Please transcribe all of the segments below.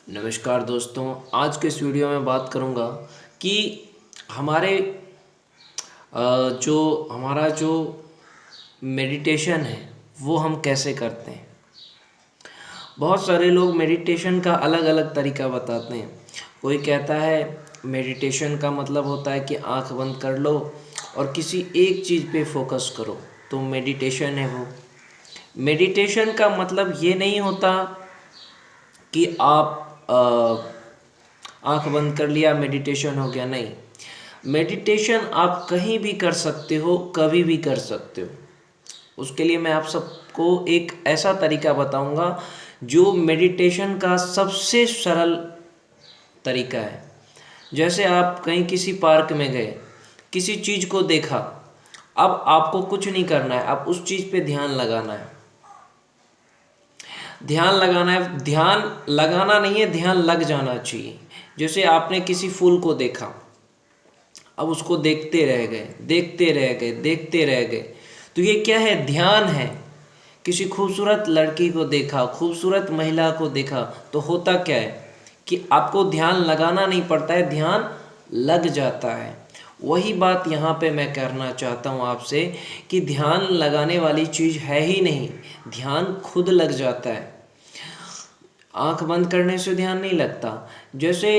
नमस्कार दोस्तों, आज के इस वीडियो में बात करूंगा कि हमारे जो मेडिटेशन है वो हम कैसे करते हैं। बहुत सारे लोग मेडिटेशन का अलग अलग तरीका बताते हैं। कोई कहता है मेडिटेशन का मतलब होता है कि आंख बंद कर लो और किसी एक चीज़ पे फोकस करो, तो मेडिटेशन है वो। मेडिटेशन का मतलब ये नहीं होता कि आप आंख बंद कर लिया मेडिटेशन हो गया, नहीं। मेडिटेशन आप कहीं भी कर सकते हो, कभी भी कर सकते हो। उसके लिए मैं आप सबको एक ऐसा तरीका बताऊंगा जो मेडिटेशन का सबसे सरल तरीका है। जैसे आप कहीं किसी पार्क में गए, किसी चीज़ को देखा, अब आपको कुछ नहीं करना है, अब उस चीज़ पे ध्यान लगाना है। ध्यान लगाना है, ध्यान लगाना नहीं है, ध्यान लग जाना चाहिए। जैसे आपने किसी फूल को देखा, अब उसको देखते रह गए, देखते रह गए, देखते रह गए, तो ये क्या है? ध्यान है। किसी खूबसूरत लड़की को देखा, खूबसूरत महिला को देखा, तो होता क्या है कि आपको ध्यान लगाना नहीं पड़ता है, ध्यान लग जाता है। वही बात यहाँ पे मैं करना चाहता हूँ आपसे कि ध्यान लगाने वाली चीज़ है ही नहीं, ध्यान खुद लग जाता है। आंख बंद करने से ध्यान नहीं लगता। जैसे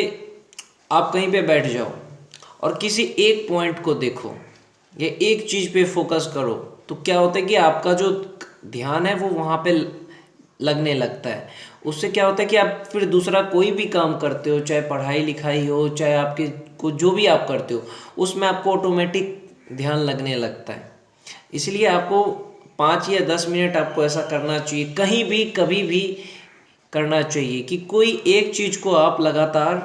आप कहीं पे बैठ जाओ और किसी एक पॉइंट को देखो या एक चीज़ पे फोकस करो, तो क्या होता है कि आपका जो ध्यान है वो वहाँ पे लगने लगता है। उससे क्या होता है कि आप फिर दूसरा कोई भी काम करते हो, चाहे पढ़ाई लिखाई हो, चाहे आपके को जो भी आप करते हो, उसमें आपको ऑटोमेटिक ध्यान लगने लगता है। इसलिए आपको 5 या 10 मिनट आपको ऐसा करना चाहिए, कहीं भी कभी भी करना चाहिए कि कोई एक चीज़ को आप लगातार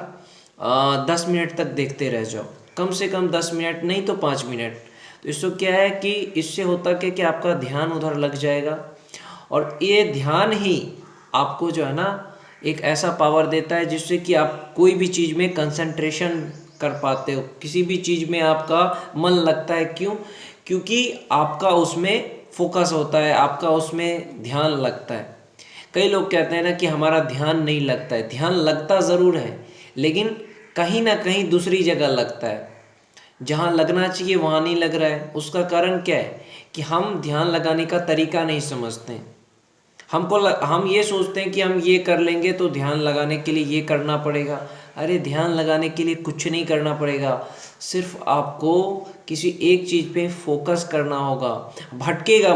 10 मिनट तक देखते रह जाओ। कम से कम 10 मिनट, नहीं तो 5 मिनट। तो इससे क्या है कि इससे होता क्या कि आपका ध्यान उधर लग जाएगा, और ये ध्यान ही आपको जो है ना एक ऐसा पावर देता है जिससे कि आप कोई भी चीज़ में कंसंट्रेशन कर पाते हो, किसी भी चीज़ में आपका मन लगता है। क्यों? क्योंकि आपका उसमें फोकस होता है, आपका उसमें ध्यान लगता है। कई लोग कहते हैं ना कि हमारा ध्यान नहीं लगता है। ध्यान लगता ज़रूर है, लेकिन कहीं ना कहीं दूसरी जगह लगता है। जहाँ लगना चाहिए वहाँ नहीं लग रहा है। उसका कारण क्या है कि हम ध्यान लगाने का तरीका नहीं समझते हैं। हम ये सोचते हैं कि हम ये कर लेंगे तो ध्यान लगाने के लिए ये करना पड़ेगा। अरे ध्यान लगाने के लिए कुछ नहीं करना पड़ेगा, सिर्फ आपको किसी एक चीज़ पे फोकस करना होगा। भटकेगा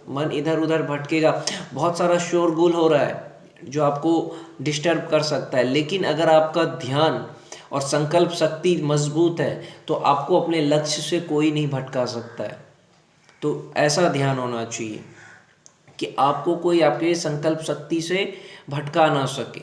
मन इधर उधर भटकेगा, बहुत सारा शोरगुल हो रहा है जो आपको डिस्टर्ब कर सकता है, लेकिन अगर आपका ध्यान और संकल्प शक्ति मजबूत है तो आपको अपने लक्ष्य से कोई नहीं भटका सकता है। तो ऐसा ध्यान होना चाहिए कि आपको कोई आपके संकल्प शक्ति से भटका ना सके।